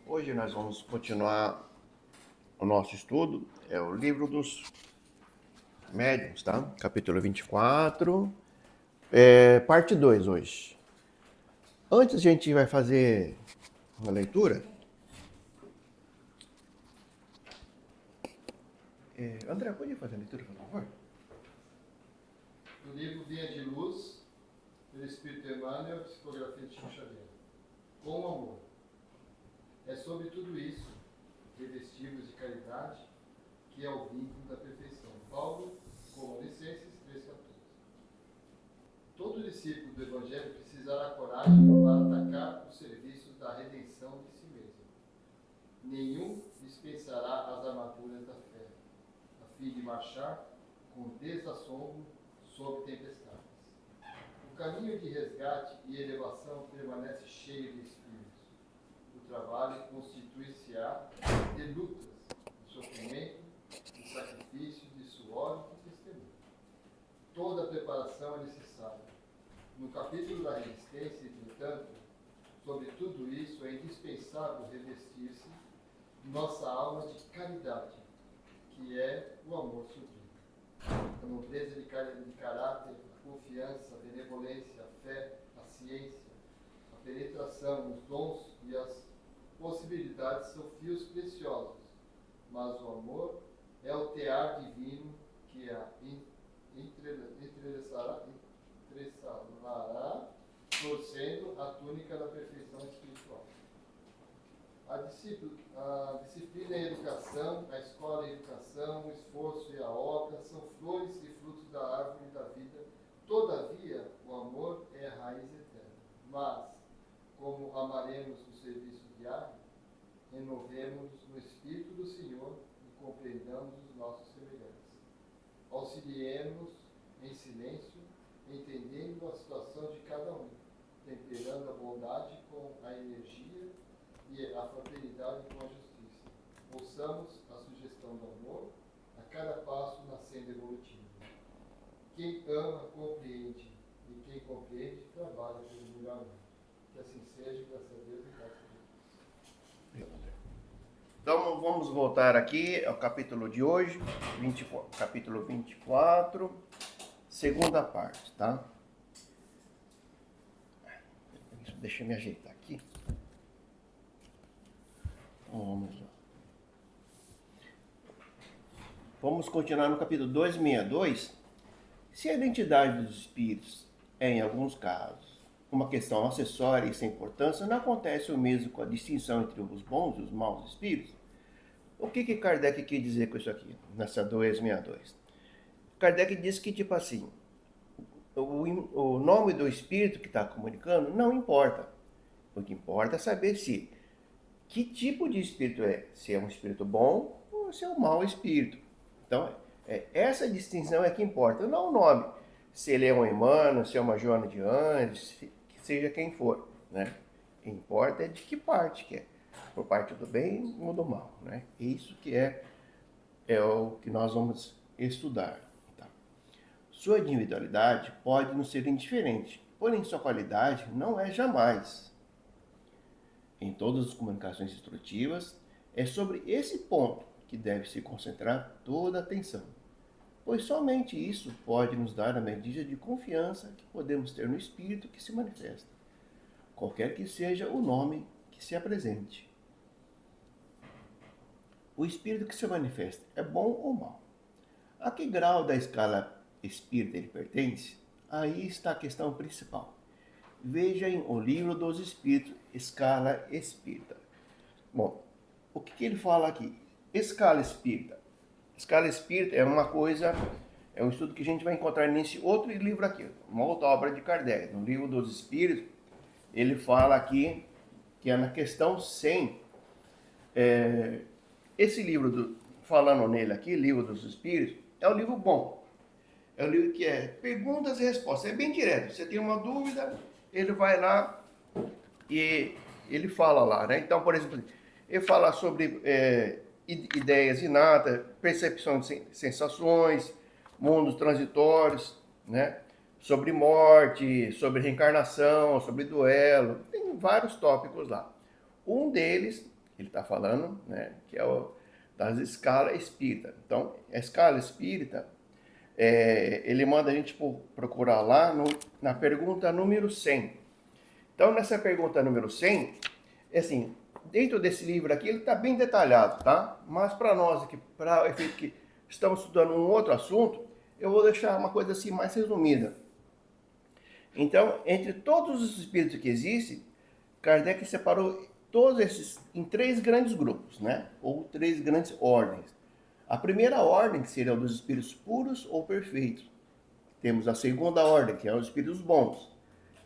Hoje nós vamos continuar o nosso estudo, é o livro dos médiuns, tá? Capítulo 24, parte 2 hoje. Antes a gente vai fazer uma leitura. André, pode fazer a leitura, por favor? Do livro Vinha de Luz, pelo Espírito Emmanuel, psicografia de Chico Xavier. Com amor. É sobre tudo isso, revestivos de caridade, que é o vínculo da perfeição. Paulo, Colossenses 3,14. Todo discípulo do Evangelho precisará coragem para atacar os serviços da redenção de si mesmo. Nenhum dispensará as armaduras da fé, a fim de marchar com desassombro sobre tempestades. O caminho de resgate e elevação permanece cheio de espíritos. O trabalho constitui-se-á de lutas, de sofrimento, de sacrifício, de suor e de testemunho. Toda a preparação é necessária. No capítulo da resistência, entretanto, sobre tudo isso é indispensável revestir-se de nossa alma de caridade, que é o amor sublime. A nobreza de caráter, a confiança, a benevolência, a fé, a ciência, a penetração, os dons e as possibilidades são fios preciosos, mas o amor é o tear divino que a entrelaçará, torcendo a túnica da perfeição espiritual. A disciplina e a educação, a escola e a educação, o esforço e a obra são flores e frutos da árvore da vida. Todavia, o amor é a raiz eterna. Mas, como amaremos no serviço diário, renovemos-nos no Espírito do Senhor e compreendamos os nossos semelhantes. Auxiliemos em silêncio, entendendo a situação de cada um, temperando a bondade com a energia e a fraternidade com a justiça. Ouçamos a sugestão do amor a cada passo na senda evolutiva. Quem ama, compreende, e quem compreende, trabalha pelo melhoramento. Que assim seja, graças a Deus e graças a Deus. Então vamos voltar aqui ao capítulo de hoje, capítulo 24, segunda parte, tá? Deixa eu me ajeitar aqui. Vamos lá. Vamos continuar no capítulo 262. Se a identidade dos espíritos é, em alguns casos, uma questão acessória e sem importância, não acontece o mesmo com a distinção entre os bons e os maus espíritos. O que Kardec quer dizer com isso aqui, nessa 262? Kardec diz que, tipo assim, o nome do espírito que está comunicando não importa. O que importa é saber que tipo de espírito é. Se é um espírito bom ou se é um mau espírito. Então, essa distinção é que importa, não o nome. Se ele é um Emmanuel, se é uma Joana de Anjos, que seja quem for, né? O que importa é de que parte que é. Por parte do bem ou do mal, né? Isso que é o que nós vamos estudar. Tá? Sua individualidade pode não ser indiferente, porém sua qualidade não é jamais. Em todas as comunicações instrutivas, é sobre esse ponto que deve se concentrar toda a atenção, pois somente isso pode nos dar a medida de confiança que podemos ter no espírito que se manifesta, qualquer que seja o nome que se apresente. O espírito que se manifesta é bom ou mau? A que grau da escala espírita ele pertence? Aí está a questão principal. Veja em O Livro dos Espíritos, Escala Espírita. Bom, o que ele fala aqui? Escala espírita. Escala espírita é uma coisa, é um estudo que a gente vai encontrar nesse outro livro aqui, uma outra obra de Kardec. No Livro dos Espíritos, ele fala aqui que é na questão 100. Esse livro, falando nele aqui, Livro dos Espíritos, é um livro bom. É um livro que é perguntas e respostas. É bem direto. Você tem uma dúvida, ele vai lá e ele fala lá, né? Então, por exemplo, ele fala sobre ideias inatas, percepção de sensações, mundos transitórios, né? Sobre morte, sobre reencarnação, sobre duelo. Tem vários tópicos lá. Um deles ele está falando, né, que é das escalas espírita. Então, a escala espírita, ele manda a gente procurar lá na pergunta número 100. Então, nessa pergunta número 100, assim, dentro desse livro aqui, ele está bem detalhado, tá? Mas para nós aqui, para o efeito que estamos estudando um outro assunto, eu vou deixar uma coisa assim mais resumida. Então, entre todos os espíritos que existem, Kardec separou todos esses em 3 grandes grupos, né? Ou 3 grandes ordens. A primeira ordem, que seria dos espíritos puros ou perfeitos. Temos a segunda ordem, que é os espíritos bons.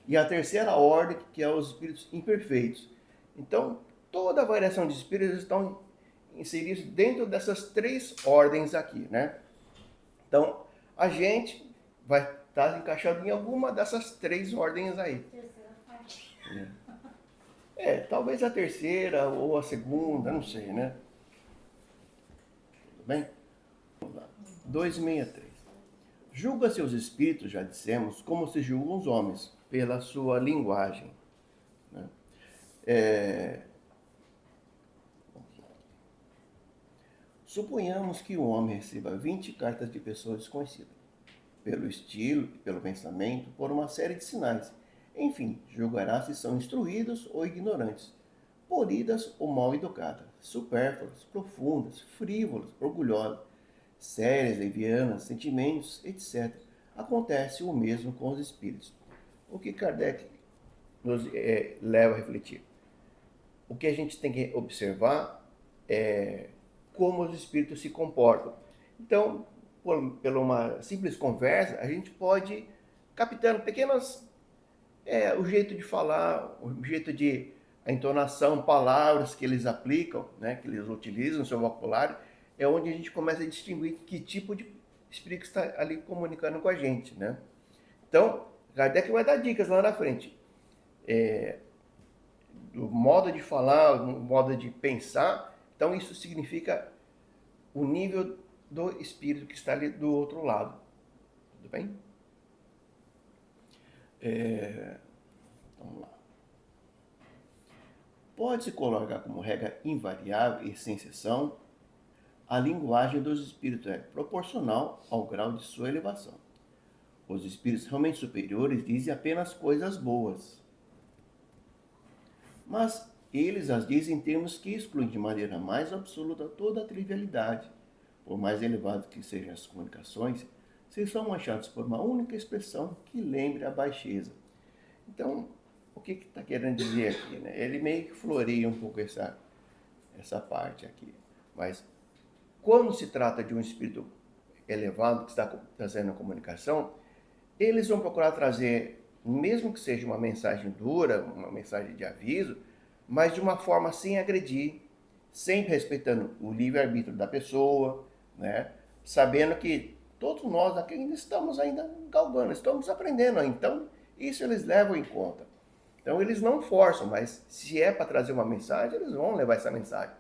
E a terceira ordem, que é os espíritos imperfeitos. Então, toda a variação de espíritos estão inseridos dentro dessas 3 ordens aqui, né? Então, a gente vai estar encaixado em alguma dessas 3 ordens aí. Terceira parte. Talvez a terceira ou a segunda, não sei, né? Tudo bem? Vamos lá. 263. Julga-se os espíritos, já dissemos, como se julgam os homens, pela sua linguagem. Né? Suponhamos que o homem receba 20 cartas de pessoas desconhecidas, pelo estilo, pelo pensamento, por uma série de sinais. Enfim, julgará se são instruídos ou ignorantes, polidas ou mal educadas, supérfluas, profundas, frívolas, orgulhosas, sérias, levianas, sentimentos, etc. Acontece o mesmo com os espíritos. O que Kardec nos leva a refletir? O que a gente tem que observar é como os espíritos se comportam. Então, por uma simples conversa, a gente pode captando pequenas o jeito de falar, o jeito de a entonação, palavras que eles aplicam, né, que eles utilizam no seu vocabulário, é onde a gente começa a distinguir que tipo de espírito está ali comunicando com a gente, né? Então, Kardec vai dar dicas lá na frente. Do modo de falar, do modo de pensar. Então, isso significa o nível do espírito que está ali do outro lado. Tudo bem? Vamos lá. Pode-se colocar como regra invariável e sem exceção, a linguagem dos espíritos é proporcional ao grau de sua elevação. Os espíritos realmente superiores dizem apenas coisas boas. Mas eles as dizem em termos que excluem de maneira mais absoluta toda a trivialidade. Por mais elevadas que sejam as comunicações, se são manchados por uma única expressão que lembre a baixeza. Então, o que está querendo dizer aqui? Né? Ele meio que floreia um pouco essa parte aqui. Mas, quando se trata de um espírito elevado que está trazendo a comunicação, eles vão procurar trazer, mesmo que seja uma mensagem dura, uma mensagem de aviso, mas de uma forma sem agredir, sempre respeitando o livre-arbítrio da pessoa, né? Sabendo que todos nós aqui ainda estamos galgando, estamos aprendendo, então isso eles levam em conta. Então eles não forçam, mas se é para trazer uma mensagem, eles vão levar essa mensagem.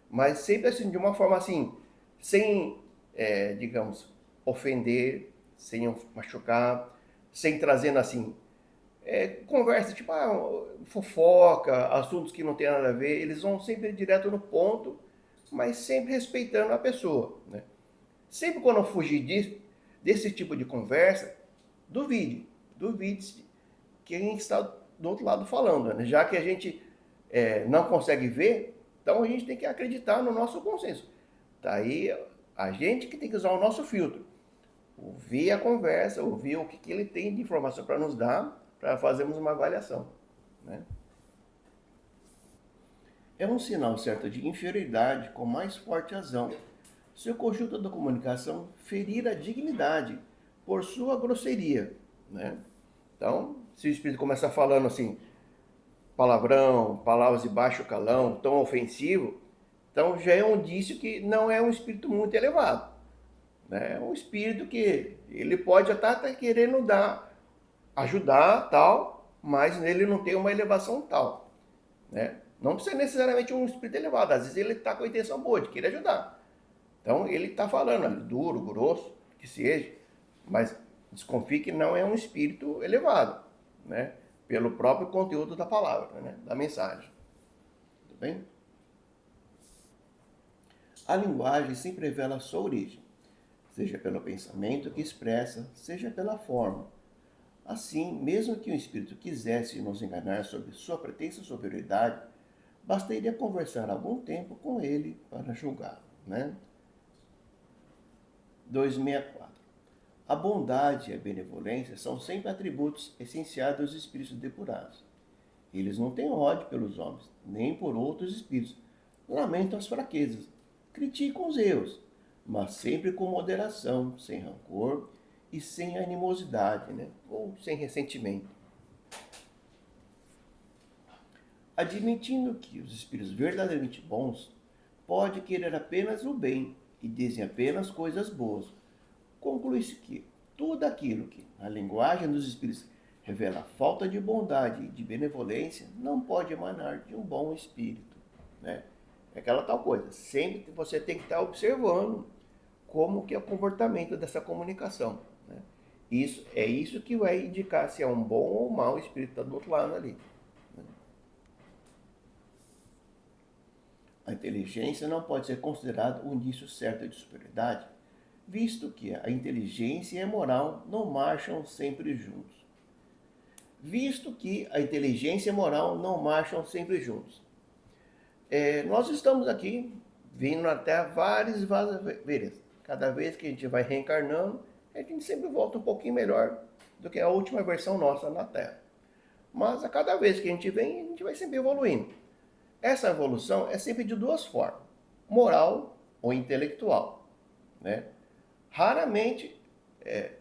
Mas sempre assim, de uma forma assim, sem, digamos, ofender, sem machucar, sem trazendo assim, conversa, tipo, fofoca, assuntos que não tem nada a ver, eles vão sempre direto no ponto, mas sempre respeitando a pessoa, né? Sempre quando eu fugir desse tipo de conversa, duvide quem está do outro lado falando, né? Já que a gente não consegue ver, então a gente tem que acreditar no nosso consenso. Daí a gente que tem que usar o nosso filtro, ouvir a conversa, ouvir o que ele tem de informação para nos dar, para fazermos uma avaliação, né? É um sinal certo de inferioridade com mais forte razão, se o conjunto da comunicação ferir a dignidade por sua grosseria, né? Então, se o espírito começar falando assim, palavrão, palavras de baixo calão, tão ofensivo, então já é um indício que não é um espírito muito elevado, né? É um espírito que ele pode até estar querendo ajudar, tal, mas nele não tem uma elevação tal, né? Não precisa necessariamente um espírito elevado, às vezes ele está com a intenção boa, de querer ajudar. Então ele está falando duro, grosso, que seja, mas desconfie que não é um espírito elevado, né? Pelo próprio conteúdo da palavra, né? Da mensagem. Tudo bem? A linguagem sempre revela a sua origem, seja pelo pensamento que expressa, seja pela forma. Assim, mesmo que o espírito quisesse nos enganar sobre sua pretensa superioridade, bastaria conversar algum tempo com ele para julgá-lo, né? 264. A bondade e a benevolência são sempre atributos essenciais dos espíritos depurados. Eles não têm ódio pelos homens, nem por outros espíritos. Lamentam as fraquezas, criticam os erros, mas sempre com moderação, sem rancor e sem animosidade, né? Ou sem ressentimento. Admitindo que os espíritos verdadeiramente bons podem querer apenas o bem e dizem apenas coisas boas, conclui-se que tudo aquilo que, na linguagem dos espíritos, revela falta de bondade e de benevolência, não pode emanar de um bom espírito, né? É aquela tal coisa, sempre você tem que estar observando como que é o comportamento dessa comunicação, né? Isso que vai indicar se é um bom ou um mau espírito do outro lado ali, né? A inteligência não pode ser considerada um indício certo de superioridade, visto que a inteligência e a moral não marcham sempre juntos. Nós estamos aqui vindo até várias vezes. Cada vez que a gente vai reencarnando, a gente sempre volta um pouquinho melhor do que a última versão nossa na Terra. Mas a cada vez que a gente vem, a gente vai sempre evoluindo. Essa evolução é sempre de duas formas: moral ou intelectual, né? Raramente,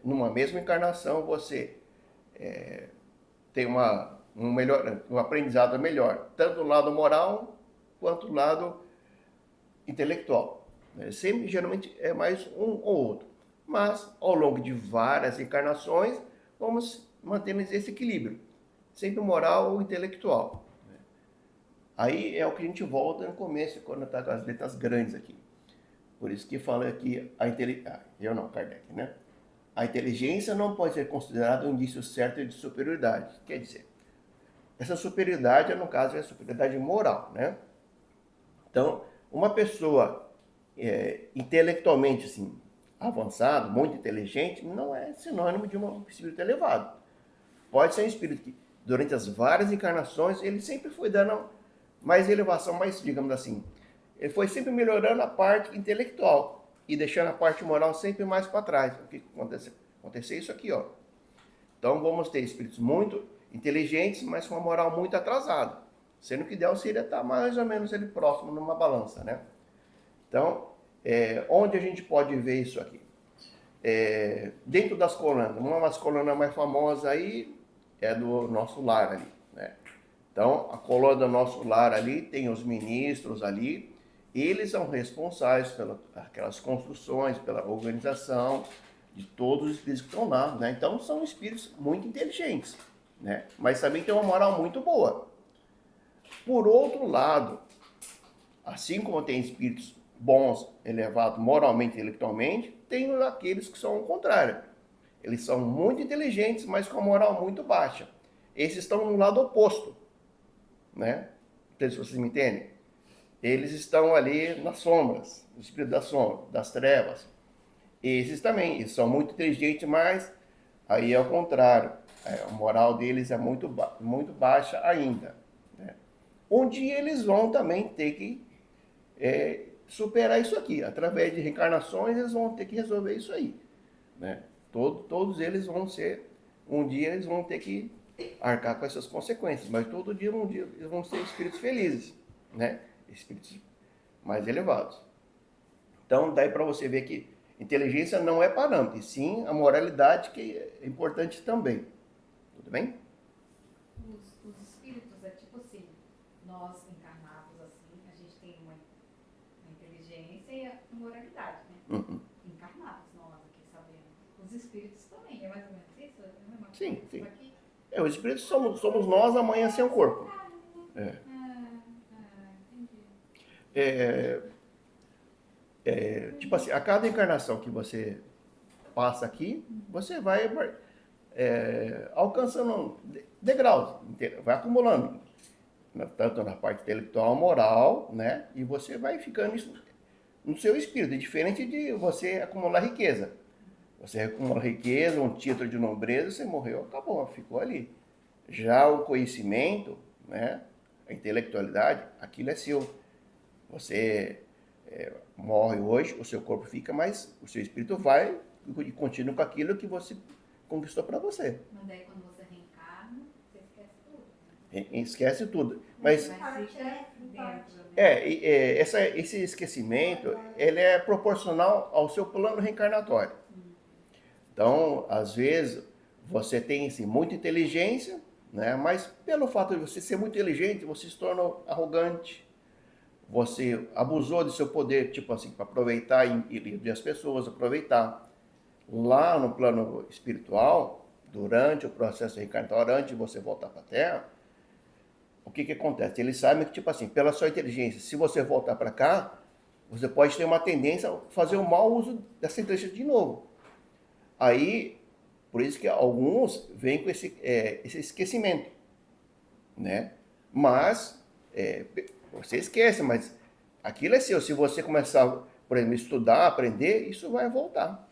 numa mesma encarnação, você tem um aprendizado melhor, tanto do lado moral quanto do lado intelectual, né? Sempre, geralmente, é mais um ou outro. Mas, ao longo de várias encarnações, vamos mantendo esse equilíbrio, sempre moral ou intelectual, né? Aí é o que a gente volta no começo, quando está com as letras grandes aqui. Por isso que fala aqui Kardec, né? A inteligência não pode ser considerada um indício certo de superioridade. Quer dizer, essa superioridade, no caso, é a superioridade moral, né? Então, uma pessoa intelectualmente assim, avançada, muito inteligente, não é sinônimo de um espírito elevado. Pode ser um espírito que, durante as várias encarnações, ele sempre foi dando mais elevação, mais, digamos assim, ele foi sempre melhorando a parte intelectual e deixando a parte moral sempre mais para trás. O que aconteceu isso aqui, ó. Então vamos ter espíritos muito inteligentes, mas com uma moral muito atrasada. Sendo que o ideal seria estar mais ou menos ele próximo numa balança, né? Então, onde a gente pode ver isso aqui? Dentro das colunas. Uma das colunas mais famosas aí é do nosso lar ali, né? Então, a coluna do nosso lar ali tem os ministros ali. Eles são responsáveis pelas aquelas construções, pela organização de todos os espíritos que estão lá, né? Então, são espíritos muito inteligentes, né? Mas também tem uma moral muito boa. Por outro lado, assim como tem espíritos bons, elevados moralmente e intelectualmente, tem aqueles que são o contrário. Eles são muito inteligentes, mas com a moral muito baixa. Esses estão no lado oposto, né? Não sei se vocês me entendem. Eles estão ali nas sombras, no espírito da sombra, das trevas. Esses também, eles são muito inteligentes, mas aí é o contrário. A moral deles é muito baixa ainda, né? Um dia eles vão também ter que superar isso aqui. Através de reencarnações, eles vão ter que resolver isso aí, né? Todos eles vão ser, um dia eles vão ter que arcar com essas consequências, mas todo dia, um dia, eles vão ser espíritos felizes, né? Espíritos mais elevados. Então, daí para você ver que inteligência não é parâmetro, e sim a moralidade, que é importante também. Tudo bem? Os espíritos, é tipo assim, nós encarnados assim, a gente tem uma inteligência e a moralidade, né? Uhum. Encarnados, nós aqui sabendo. Os espíritos também, é mais ou menos isso? É a mesma coisa? Sim, sim. Aqui? Os espíritos somos nós, amanhã sem o corpo. Entendi. Tipo assim, a cada encarnação que você passa aqui, você vai alcançando degraus, vai acumulando, tanto na parte intelectual, moral, né? E você vai ficando isso, no seu espírito. É diferente de você acumular riqueza. Você acumula riqueza, um título de nobreza, você morreu, acabou, ficou ali. Já o conhecimento, né, a intelectualidade, aquilo é seu. Você morre hoje, o seu corpo fica, mas o seu espírito vai e continua com aquilo que você conquistou para você. Mas daí quando você reencarna, você esquece tudo. Né? Esquece tudo. Mas fica dentro, né? esse esquecimento, ele é proporcional ao seu plano reencarnatório. Então, às vezes, você tem assim, muita inteligência, né? Mas pelo fato de você ser muito inteligente, você se torna arrogante. Você abusou do seu poder, tipo assim, para aproveitar e as pessoas aproveitar. Lá no plano espiritual, durante o processo reencarnatório, antes de você voltar para a Terra, o que acontece? Eles sabem que, tipo assim, pela sua inteligência, se você voltar para cá, você pode ter uma tendência a fazer um mau uso dessa inteligência de novo. Aí, por isso que alguns vêm com esse esquecimento, né? Mas, você esquece, mas aquilo é seu. Se você começar, por exemplo, estudar, aprender, isso vai voltar.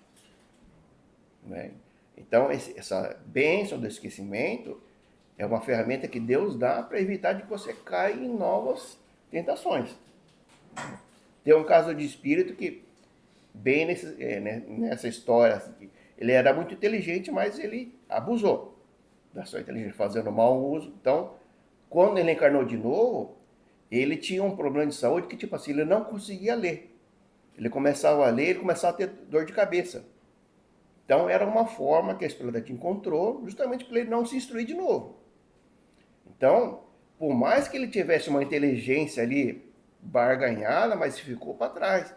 Né? Então, essa bênção do esquecimento é uma ferramenta que Deus dá para evitar de que você caia em novas tentações. Tem um caso de espírito que, bem nessa história, assim, ele era muito inteligente, mas ele abusou da sua inteligência, fazendo mau uso. Então, quando ele encarnou de novo, ele tinha um problema de saúde que, tipo assim, ele não conseguia ler. Ele começava a ler, ele começava a ter dor de cabeça. Então, era uma forma que a espiritualidade encontrou, justamente para ele não se instruir de novo. Então, por mais que ele tivesse uma inteligência ali barganhada, mas ficou para trás,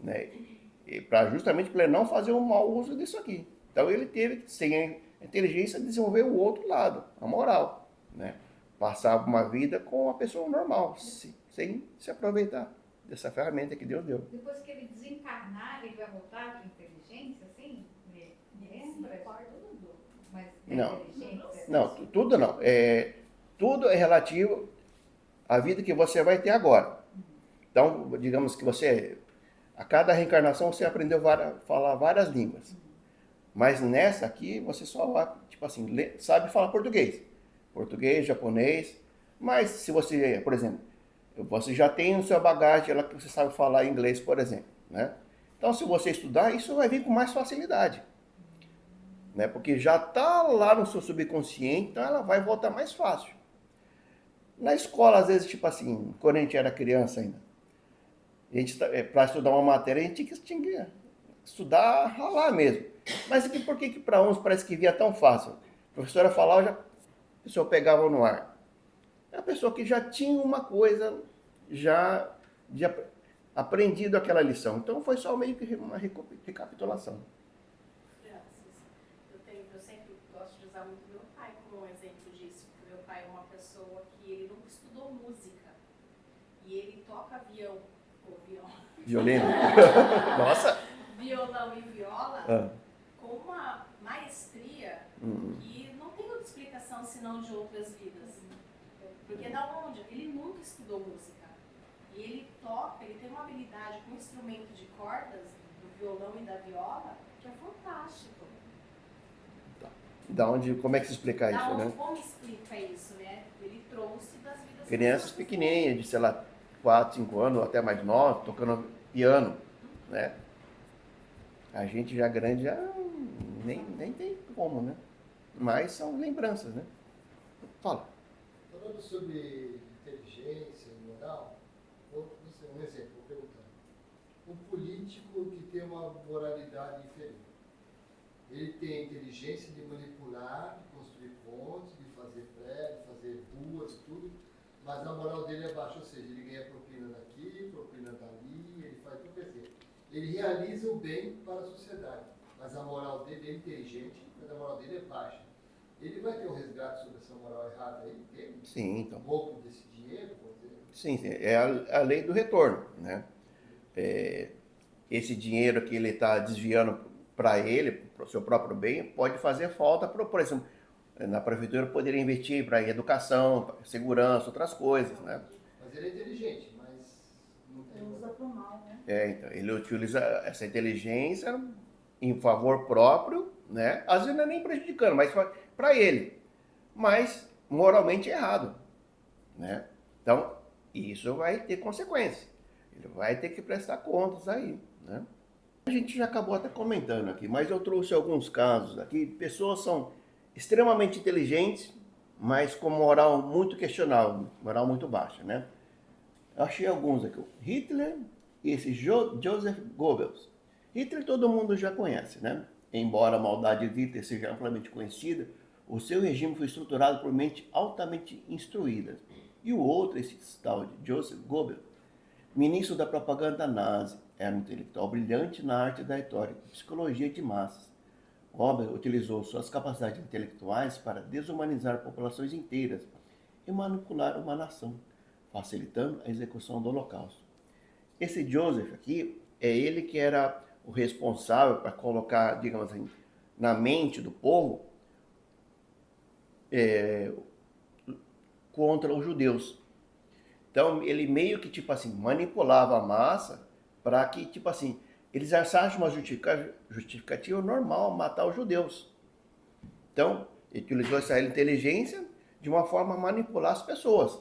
né? Justamente para ele não fazer um mau uso disso aqui. Então, ele teve que, sem a inteligência, desenvolver o outro lado, a moral, né? Passar uma vida com uma pessoa normal, sem se aproveitar dessa ferramenta que Deus deu. Depois que ele desencarnar, ele vai voltar com inteligência, assim? Lembra? Mas Não. inteligência? Não, tudo não. Tudo é relativo à vida que você vai ter agora. Então, digamos que a cada reencarnação, você aprendeu a falar várias línguas. Mas nessa aqui, você só vai, tipo assim, sabe falar português. Português, japonês. Mas se você, por exemplo, você já tem no seu bagagem ela que você sabe falar inglês, por exemplo, né? Então, se você estudar, isso vai vir com mais facilidade. Né? Porque já está lá no seu subconsciente, então ela vai voltar mais fácil. Na escola, às vezes, tipo assim, quando a gente era criança ainda, para estudar uma matéria, a gente tinha que estudar, ralar mesmo. Mas por que para uns parece que via tão fácil? A professora falava, a pessoa pegava no ar. É a pessoa que já tinha uma coisa, já aprendido aquela lição. Então foi só meio que uma recapitulação. Eu sempre gosto de usar muito meu pai como um exemplo disso, porque meu pai é uma pessoa que ele nunca estudou música e ele toca Violino? Nossa! Violão e viola com uma maestria que não tem outra explicação senão de outras vidas. Porque da onde? Ele nunca estudou música. E ele toca, ele tem uma habilidade com instrumento de cordas, do violão e da viola, que é fantástico. Como é que se explica isso, né? Como explica isso, né? Ele trouxe das vidas... Crianças pequenininhas, de, sei lá, 4, 5 anos, ou até mais novos, tocando piano, né? A gente já grande, já nem tem como, né? Mas são lembranças, né? Fala. Falando sobre inteligência e moral, um exemplo, vou perguntar. Um político que tem uma moralidade inferior, ele tem a inteligência de manipular, de construir pontes, de fazer prédios, de fazer ruas e tudo, mas a moral dele é baixa, ou seja, ele ganha propina daqui, propina dali, ele faz tudo, quer dizer, ele realiza o bem para a sociedade, mas a moral dele é inteligente, mas a moral dele é baixa. Ele vai ter um resgate sobre essa moral errada aí dele? Sim, então. Um pouco desse dinheiro, vamos dizer? Sim, é a lei do retorno, né? Esse dinheiro que ele está desviando para ele, para o seu próprio bem, pode fazer falta, por exemplo, na prefeitura poderia investir para educação, pra segurança, outras coisas, né? Mas ele é inteligente, mas não tem... Usa para o mal. mal, né? Então, ele utiliza essa inteligência em favor próprio, né? Às vezes não é nem prejudicando, mas para ele. Mas moralmente errado, né? Então, isso vai ter consequência. Ele vai ter que prestar contas aí, né? A gente já acabou até comentando aqui, mas eu trouxe alguns casos aqui. Pessoas são extremamente inteligentes, mas com moral muito questionável, moral muito baixa, né? Eu achei alguns aqui. Hitler e esse Joseph Goebbels. Hitler todo mundo já conhece, né? Embora a maldade de Hitler seja amplamente conhecida, o seu regime foi estruturado por mentes altamente instruídas. E o outro, esse tal de Joseph Goebbels, ministro da propaganda nazi, era um intelectual brilhante na arte da retórica, psicologia de massas. Goebbels utilizou suas capacidades intelectuais para desumanizar populações inteiras e manipular uma nação, facilitando a execução do Holocausto. Esse Joseph aqui, é ele que era o responsável para colocar, digamos assim, na mente do povo contra os judeus. Então, ele meio que, tipo assim, manipulava a massa para que, tipo assim, eles achassem uma justificativa normal matar os judeus. Então, ele utilizou essa inteligência de uma forma a manipular as pessoas.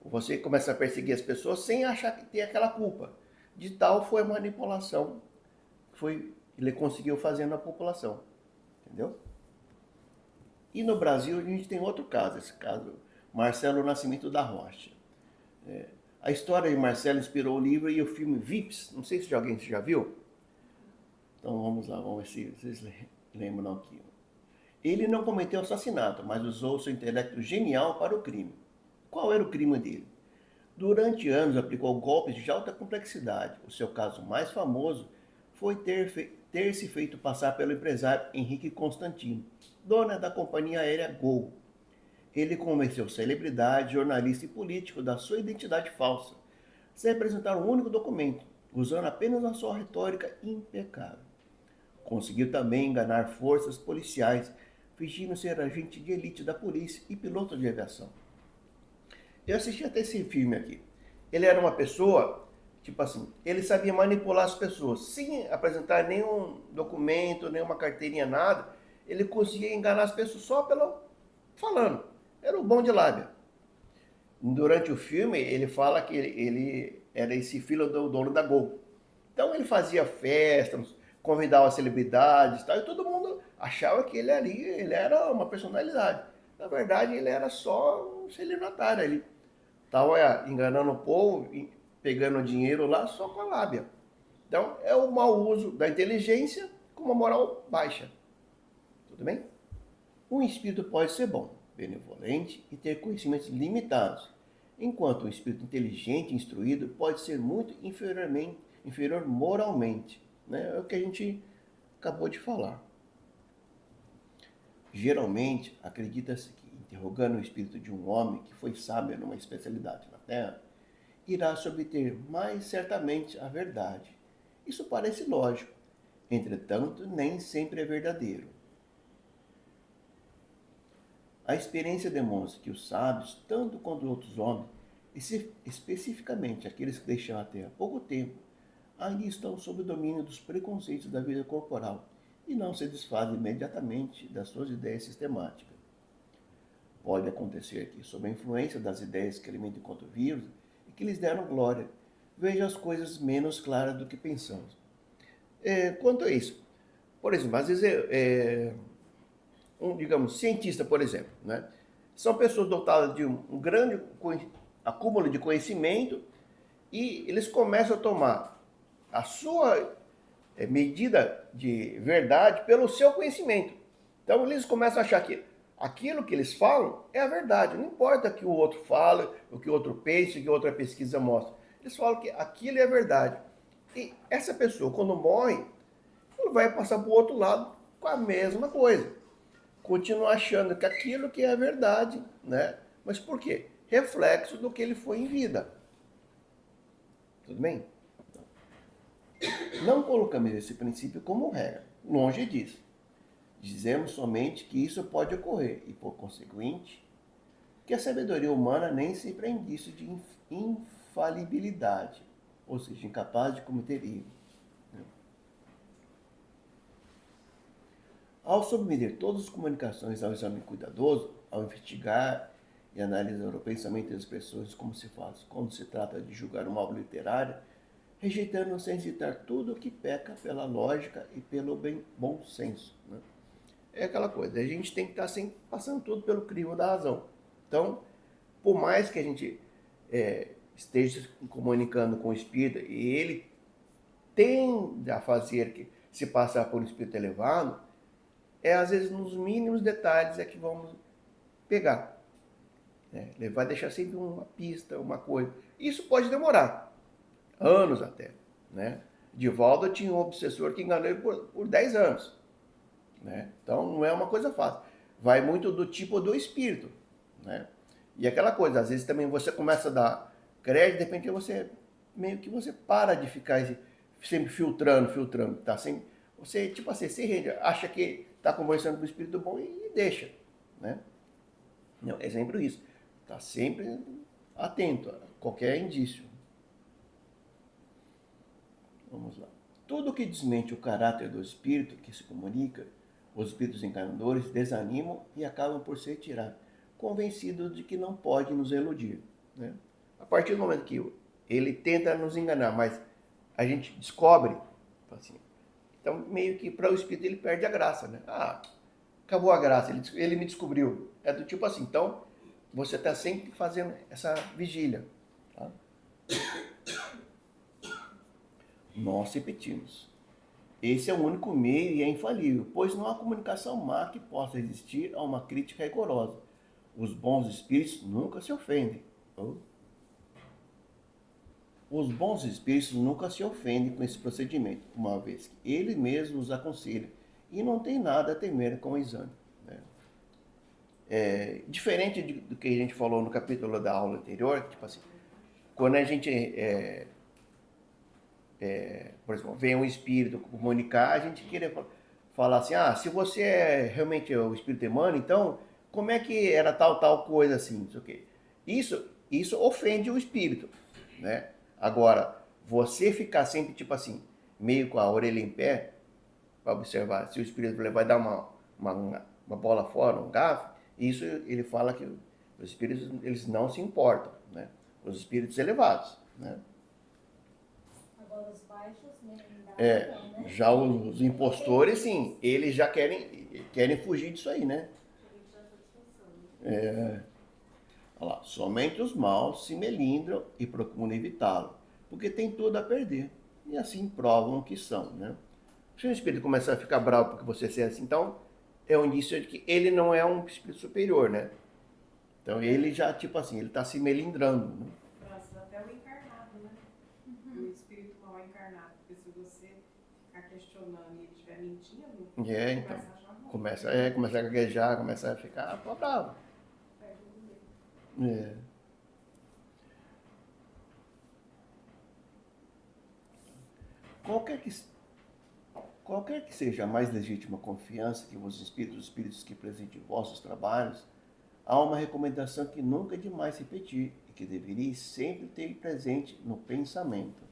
Você começa a perseguir as pessoas sem achar que tem aquela culpa. De tal foi a manipulação que ele conseguiu fazer na população. Entendeu? E no Brasil a gente tem outro caso, esse caso, Marcelo Nascimento da Rocha. A história de Marcelo inspirou o livro e o filme Vips. Não sei se alguém já viu. Então vamos lá, vamos ver se vocês lembram aqui. Ele não cometeu assassinato, mas usou seu intelecto genial para o crime. Qual era o crime dele? Durante anos aplicou golpes de alta complexidade. O seu caso mais famoso foi ter se feito passar pelo empresário Henrique Constantino, dona da companhia aérea Gol. Ele convenceu celebridade, jornalista e político da sua identidade falsa, sem apresentar um único documento, usando apenas a sua retórica impecável. Conseguiu também enganar forças policiais, fingindo ser agente de elite da polícia e piloto de aviação. Eu assisti até esse filme aqui. Ele era uma pessoa, tipo assim, ele sabia manipular as pessoas, sem apresentar nenhum documento, nenhuma carteirinha, nada. Ele conseguia enganar as pessoas só pelo falando. Era o bom de lábia. Durante o filme, ele fala que ele era esse filho do dono da Gol. Então ele fazia festas, convidava celebridades e tal, e todo mundo achava que ele ali, ele era uma personalidade. Na verdade, ele era só um celebridade ali. Estava enganando o povo, pegando dinheiro lá só com a lábia. Então, é o mau uso da inteligência com uma moral baixa. Tudo bem? Um espírito pode ser bom, benevolente e ter conhecimentos limitados, enquanto um espírito inteligente e instruído pode ser muito inferior moralmente. Né? É o que a gente acabou de falar. Geralmente, acredita-se que, interrogando o espírito de um homem que foi sábio numa especialidade na Terra, irá-se obter mais certamente a verdade. Isso parece lógico, entretanto, nem sempre é verdadeiro. A experiência demonstra que os sábios, tanto quanto outros homens, e especificamente aqueles que deixaram a Terra há pouco tempo, ainda estão sob o domínio dos preconceitos da vida corporal e não se desfazem imediatamente das suas ideias sistemáticas. Pode acontecer que, sob a influência das ideias que alimentam enquanto vivos e que lhes deram glória, vejam as coisas menos claras do que pensamos. Quanto a isso, por exemplo, às vezes digamos, cientista, por exemplo, né? São pessoas dotadas de um grande acúmulo de conhecimento e eles começam a tomar a sua medida de verdade pelo seu conhecimento. Então eles começam a achar que aquilo que eles falam é a verdade. Não importa o que o outro fala, o que o outro pensa, o que outra pesquisa mostra. Eles falam que aquilo é a verdade. E essa pessoa, quando morre, ela vai passar para o outro lado com a mesma coisa. Continua achando que aquilo que é a verdade, né? Mas por quê? Reflexo do que ele foi em vida. Tudo bem? Não colocamos esse princípio como regra, longe disso. Dizemos somente que isso pode ocorrer e, por conseguinte, que a sabedoria humana nem sempre é indício de infalibilidade. ou seja, incapaz de cometer erro. Ao submeter todas as comunicações ao exame cuidadoso, ao investigar e analisar o pensamento e as expressões como se faz quando se trata de julgar uma obra literária, rejeitando sem citar tudo o que peca pela lógica e pelo bom senso. Né? É aquela coisa, a gente tem que estar sempre passando tudo pelo crivo da razão. Então, por mais que a gente esteja se comunicando com o Espírito e ele tende a fazer que se passar por um Espírito elevado, às vezes nos mínimos detalhes é que vamos pegar. Ele vai deixar sempre uma pista, uma coisa. Isso pode demorar, anos até. Né? Divaldo tinha um obsessor que enganou ele por 10 anos. Né? Então não é uma coisa fácil. Vai muito do tipo do espírito. Né? E aquela coisa, às vezes também você começa a dar crédito, de repente você meio que você para de ficar sempre filtrando. Tá sempre, você, tipo assim, se rende, acha que está conversando com o espírito bom e deixa. Né? Não, é sempre isso. Está sempre atento a qualquer indício. Vamos lá. Tudo que desmente o caráter do espírito que se comunica, os espíritos enganadores desanimam e acabam por se retirar, convencidos de que não pode nos iludir. Né? A partir do momento que ele tenta nos enganar, mas a gente descobre, assim, então meio que para o espírito ele perde a graça. Né? Acabou a graça, ele me descobriu. É do tipo assim, então você está sempre fazendo essa vigília. Tá? Nós repetimos. Esse é o único meio e é infalível, pois não há comunicação má que possa resistir a uma crítica rigorosa. Os bons espíritos nunca se ofendem. Os bons espíritos nunca se ofendem com esse procedimento, uma vez que ele mesmo os aconselha e não tem nada a temer com o exame. Né? Diferente do que a gente falou no capítulo da aula anterior, tipo assim, quando a gente por exemplo, vem um espírito comunicar, a gente queria falar assim, se você realmente é o espírito Emmanuel, então como é que era tal coisa assim, não sei o quê. Isso ofende o espírito, né? Agora, você ficar sempre tipo assim, meio com a orelha em pé, para observar se o espírito vai dar uma bola fora, um garfo, isso ele fala que os espíritos eles não se importam, né? Os espíritos elevados, né? Os baixos, né? Já os impostores, sim, eles já querem fugir disso aí, né? Olha lá, somente os maus se melindram e procuram evitá-lo, porque tem tudo a perder, e assim provam que são, né? Se o espírito começar a ficar bravo porque você é assim, então é um indício de que ele não é um espírito superior, né? Então ele já, tipo assim, ele está se melindrando, né? Até o encarnado, né? O espírito mal encarnado, porque se você ficar questionando e ele estiver mentindo, então, começa a gaguejar, começa a ficar bravo. Qualquer que seja a mais legítima confiança que os espíritos que presidem vossos trabalhos, há uma recomendação que nunca é demais repetir e que deveria sempre ter presente no pensamento.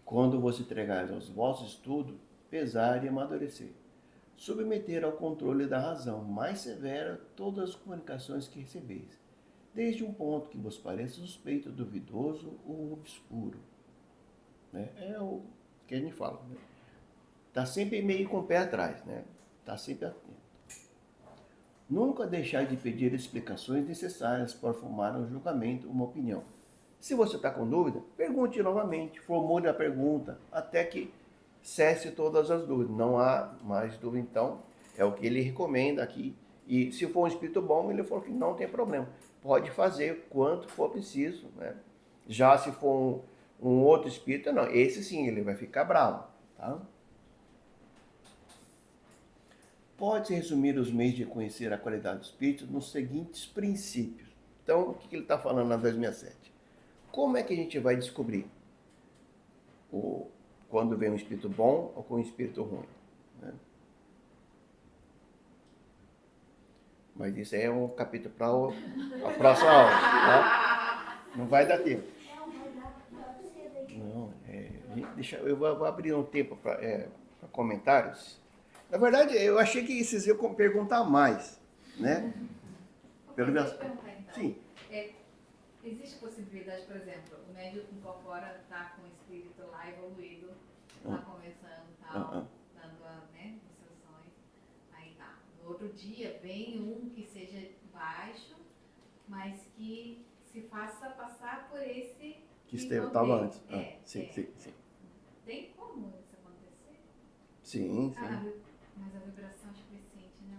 Quando vos entregares aos vossos estudos, pesar e amadurecer. Submeter ao controle da razão mais severa todas as comunicações que recebeis, desde um ponto que vos pareça suspeito, duvidoso ou obscuro. Né? É o que a gente fala. Né? Tá sempre meio com o pé atrás, né? Tá sempre atento. Nunca deixar de pedir explicações necessárias para formar um julgamento, uma opinião. Se você está com dúvida, pergunte novamente, formule a pergunta, até que cesse todas as dúvidas. Não há mais dúvida, então, é o que ele recomenda aqui. E se for um espírito bom, ele falou que não tem problema. Pode fazer quanto for preciso, né? Já se for um outro espírito, não. Esse sim, ele vai ficar bravo, tá? Pode-se resumir os meios de conhecer a qualidade do espírito nos seguintes princípios. Então, o que ele está falando na 2007? Como é que a gente vai descobrir quando vem um espírito bom ou com um espírito ruim? Né? Mas isso aí é um capítulo para a próxima aula. Tá? Não vai dar tempo. eu vou abrir um tempo para comentários. Na verdade, eu achei que vocês iam perguntar mais, né? Deixa eu perguntar então. Sim. Existe possibilidade, por exemplo, o médium incorpora, tá com o espírito lá evoluído, tá conversando e tal, dando né, instruções, aí tá. No outro dia vem um que seja baixo, mas que se faça passar por esse Que estava antes. Sim. Sim. Tem como isso acontecer? Sim. Mas a vibração acho que sente, né,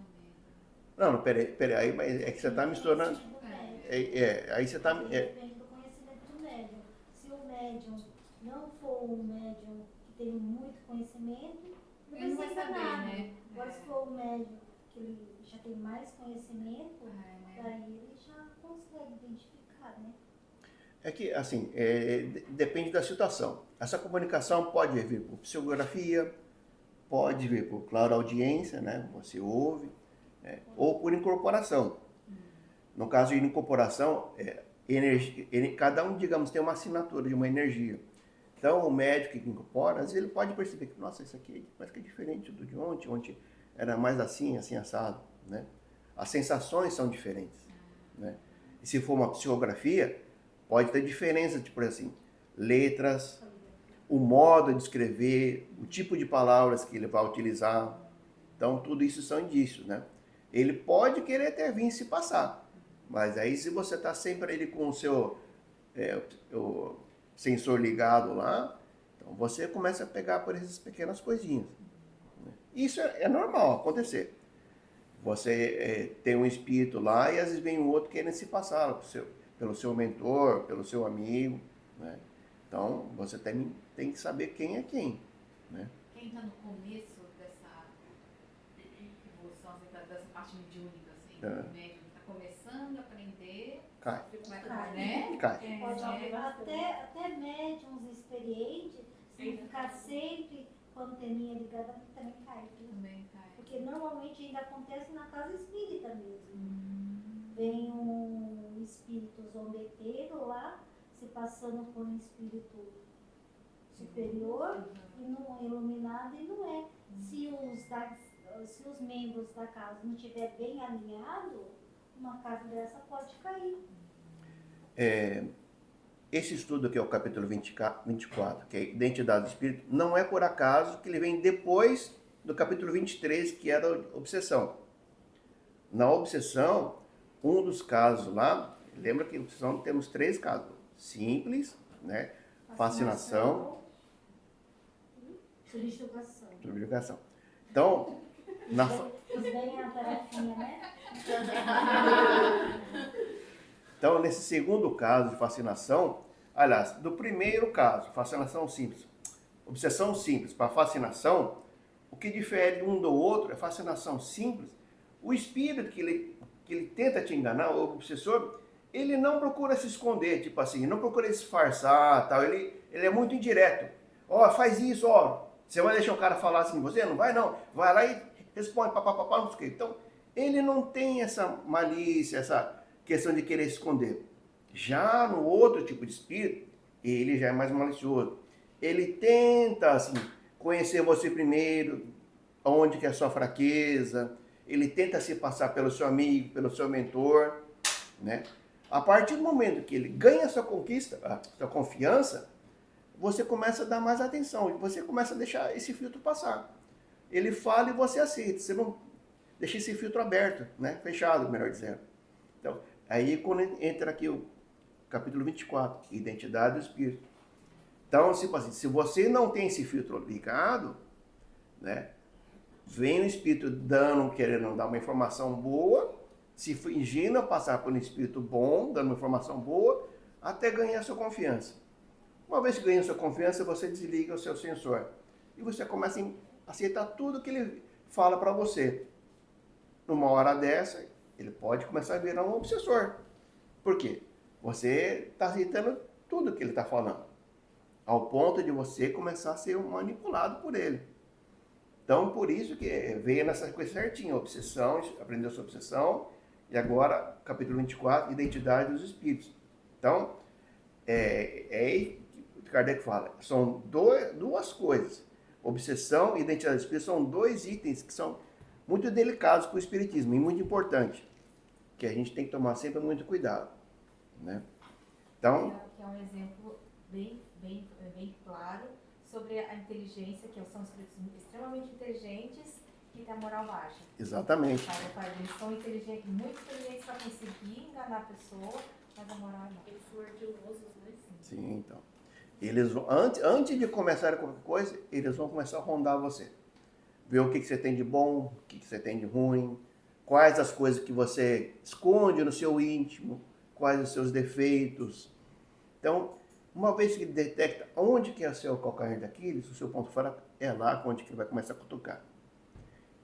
o Não, peraí, mas é que você está misturando. Aí você está. Depende do conhecimento do médium. Se o médium não for um médium que tem muito conhecimento, Ele não vai saber, né? Agora, se for um médium que ele já tem mais conhecimento, daí ele já consegue identificar, né? É que, assim, depende da situação. Essa comunicação pode vir por psicografia, pode vir por clareaudiência, né? Você ouve, ou por incorporação. No caso de incorporação, cada um, digamos, tem uma assinatura de uma energia. Então, o médico que incorpora, às vezes ele pode perceber que, nossa, isso aqui parece que é diferente do de ontem. Ontem era mais assim, assado, né? As sensações são diferentes, né? E se for uma psicografia, pode ter diferença, tipo assim, letras, o modo de escrever, o tipo de palavras que ele vai utilizar. Então, tudo isso são indícios, né? Ele pode querer até vir se passar. Mas aí, se você está sempre ali com o seu o sensor ligado lá, então você começa a pegar por essas pequenas coisinhas. Isso é normal acontecer. Você tem um espírito lá e às vezes vem um outro querendo se passar pelo seu mentor, pelo seu amigo, né? Então, você tem que saber quem é quem, né? Quem está no começo dessa evolução, dessa parte mediúnica, assim, o médium está começando a aprender, Cai. né? Cai. Pode até médiums experientes, se ficar sempre com a anteninha ligada, também cai. Porque normalmente ainda acontece na casa espírita mesmo. Vem um espírito zombeteiro lá, se passando por um espírito superior, e não é iluminado, e não é. Se os membros da casa não estiver bem alinhado, uma casa dessa pode cair. Esse estudo aqui é o capítulo 24, que é Identidade do Espírito, não é por acaso que ele vem depois do capítulo 23, que era a obsessão. Na obsessão, um dos casos lá, lembra que na obsessão temos 3 casos: simples, né? Fascinação, subjugação. Então, Bem a tarefinha, né? Então, nesse segundo caso de fascinação, aliás, do primeiro caso, fascinação simples, obsessão simples para fascinação, o que difere um do outro é fascinação simples. O espírito que ele tenta te enganar, o obsessor, ele não procura se esconder, tipo assim, não procura disfarçar, tal. Ele é muito indireto. Ó, faz isso, ó. Você vai deixar o cara falar assim, você não vai não. Vai lá e responde, papapá, não sei o quê. Então, ele não tem essa malícia, essa questão de querer esconder. Já no outro tipo de espírito, ele já é mais malicioso. Ele tenta, assim, conhecer você primeiro, onde que é a sua fraqueza. Ele tenta se passar pelo seu amigo, pelo seu mentor, né? A partir do momento que ele ganha a sua conquista, a sua confiança, você começa a dar mais atenção, você começa a deixar esse filtro passar. Ele fala e você aceita, você não deixa esse filtro aberto, né? Fechado, melhor dizendo. Então, aí quando entra aqui o capítulo 24, Identidade do Espírito. Então, se você não tem esse filtro ligado, né? Vem o espírito querendo dar uma informação boa, se fingindo passar por um espírito bom, dando uma informação boa, até ganhar sua confiança. Uma vez que ganha sua confiança, você desliga o seu sensor. E você começa a aceitar tudo que ele fala para você. Numa hora dessa, ele pode começar a virar um obsessor. Por quê? Você está aceitando tudo que ele está falando. Ao ponto de você começar a ser manipulado por ele. Então, por isso que veio nessa coisa certinha, obsessão, aprendeu sobre obsessão, e agora, capítulo 24, Identidade dos Espíritos. Então, Kardec fala, são duas coisas. Obsessão e identidade do espírito são dois itens que são muito delicados para o espiritismo e muito importantes, que a gente tem que tomar sempre muito cuidado, né? Então, que é um exemplo bem claro sobre a inteligência, que são espíritos extremamente inteligentes que têm a moral baixa. exatamente. Eles são inteligentes, muito inteligentes para conseguir enganar a pessoa, mas a moral não. Eles são ardilosos, né? Sim, então. Eles vão, antes de começar qualquer coisa, eles vão começar a rondar você. Ver o que você tem de bom, o que você tem de ruim, quais as coisas que você esconde no seu íntimo, quais os seus defeitos. Então, uma vez que ele detecta onde que é o seu calcanhar daqueles, o seu ponto fraco, é lá onde que ele vai começar a cutucar.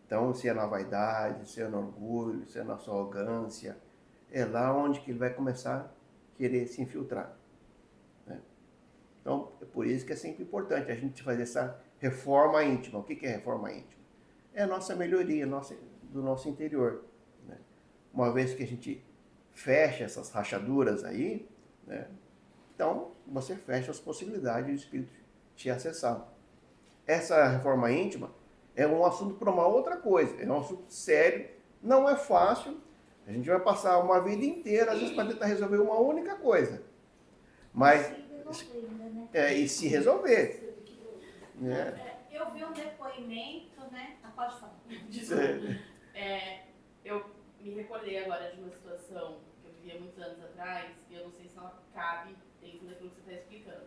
Então, se é na vaidade, se é no orgulho, se é na sua arrogância, é lá onde que ele vai começar a querer se infiltrar. Né? Então, é por isso que é sempre importante a gente fazer essa reforma íntima. O que é reforma íntima? É a nossa melhoria do nosso interior. Né? Uma vez que a gente fecha essas rachaduras aí, né? Então você fecha as possibilidades do espírito te acessar. Essa reforma íntima é um assunto para uma outra coisa, é um assunto sério, não é fácil. A gente vai passar uma vida inteira, às vezes, para tentar resolver uma única coisa. Mas e se resolver. Né? Eu vi um depoimento, né? Pode falar. Desculpa. Eu me recordei agora de uma situação que eu vivia muitos anos atrás, e eu não sei se ela cabe dentro daquilo que você está explicando.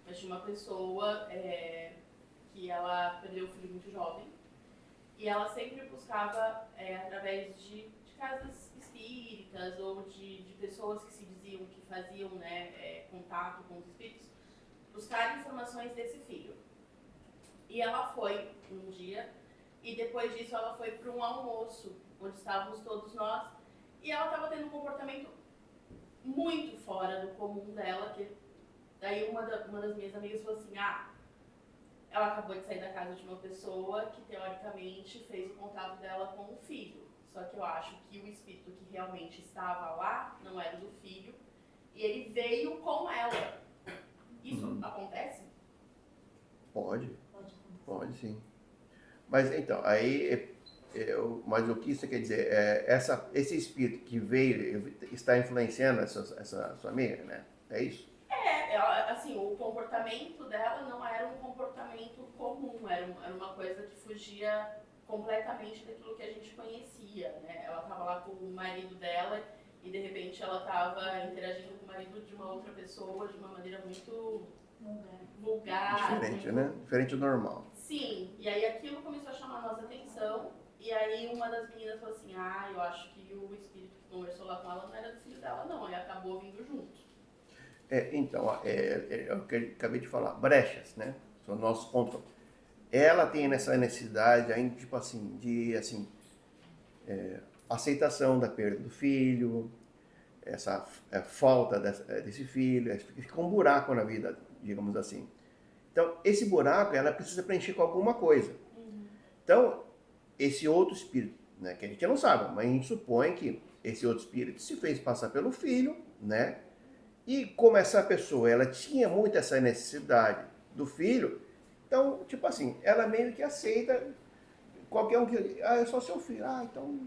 Mas tinha uma pessoa que ela perdeu o filho muito jovem, e ela sempre buscava, através de casas espíritas ou de pessoas que se diziam que faziam, né, contato com os espíritos, buscar informações desse filho. E ela foi um dia, e depois disso ela foi para um almoço, onde estávamos todos nós, e ela estava tendo um comportamento muito fora do comum dela, que daí uma das minhas amigas falou assim, ela acabou de sair da casa de uma pessoa que teoricamente fez o contato dela com o filho, só que eu acho que o espírito que realmente estava lá não era do filho, e ele veio com ela. Isso acontece? Pode sim. Mas então, aí, mas o que isso quer dizer? Esse espírito que veio está influenciando essa sua amiga, né? É isso? Assim, o comportamento dela não era um comportamento comum, era uma coisa que fugia completamente daquilo que a gente conhecia, né? Ela estava lá com o marido dela e de repente ela estava interagindo com o marido de uma outra pessoa de uma maneira muito vulgar. Diferente, né? Diferente do normal. Sim, e aí aquilo começou a chamar a nossa atenção, e aí uma das meninas falou assim, eu acho que o espírito que conversou lá com ela não era do filho dela não, ele acabou vindo junto. Então, é o que eu acabei de falar, brechas, né? São nossos pontos. Ela tem essa necessidade ainda, tipo assim, de aceitação da perda do filho, essa falta desse filho, fica um buraco na vida, digamos assim. Então, esse buraco, ela precisa preencher com alguma coisa. Então, esse outro espírito, né, que a gente não sabe, mas a gente supõe que esse outro espírito se fez passar pelo filho, né? E como essa pessoa, ela tinha muito essa necessidade do filho, então, tipo assim, ela meio que aceita qualquer um que... é só seu filho. Então,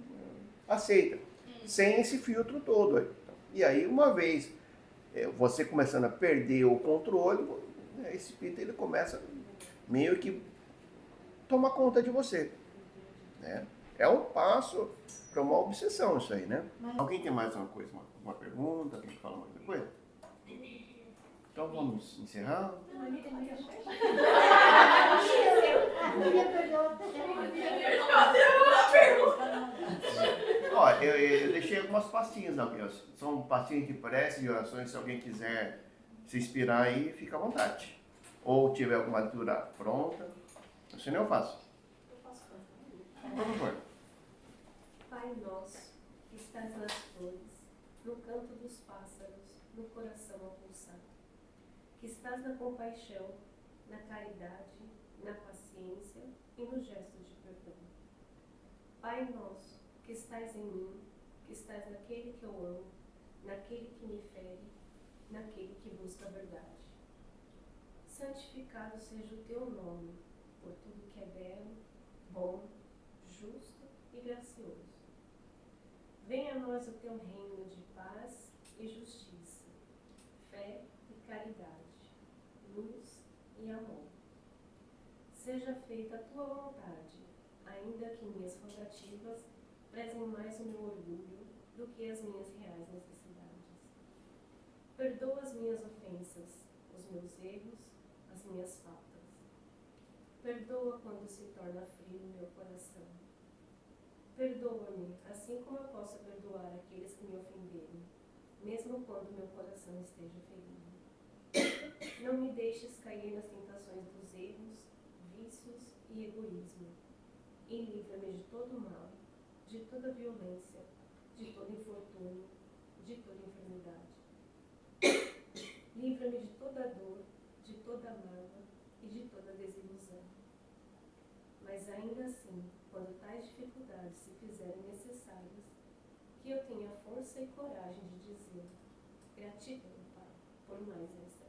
aceita. Sem esse filtro todo aí. E aí, uma vez você começando a perder o controle, esse espírito ele começa meio que tomar conta de você. Né? É um passo para uma obsessão isso aí, né? Alguém tem mais uma coisa, uma pergunta? Alguém fala mais alguma coisa? Então vamos encerrar. Ó, eu deixei algumas pastinhas aqui. São pastinhas de prece, de orações. Se alguém quiser se inspirar aí, fica à vontade. Ou tiver alguma leitura pronta. Assim eu faço. Eu posso fazer. Por favor. Pai nosso, que estás nas flores, no canto dos pássaros, no coração a pulsar, que estás na compaixão, na caridade, na paciência e no gesto de perdão. Pai nosso, que estás em mim, que estás naquele que eu amo, naquele que me fere, naquele que busca a verdade. santificado seja o teu nome, por tudo que é belo, bom, justo e gracioso. Venha a nós o teu reino de paz e justiça, fé e caridade, luz e amor. Seja feita a tua vontade, ainda que minhas rogativas prezem mais o meu orgulho do que as minhas reais necessidades. Perdoa as minhas ofensas, os meus erros, as minhas faltas. Perdoa quando se torna frio o meu coração. Perdoa-me, assim como eu posso perdoar aqueles que me ofenderem, mesmo quando meu coração esteja ferido. Não me deixes cair nas tentações dos erros, vícios e egoísmo, e livra-me de todo mal, de toda violência, de todo infortúnio, de toda enfermidade. Livra-me de toda dor, de toda mágoa e de toda desilusão. Mas ainda assim, quando tais dificuldades se fizerem necessárias, que eu tenha força e coragem de dizer: gratidão, Pai, por mais essa.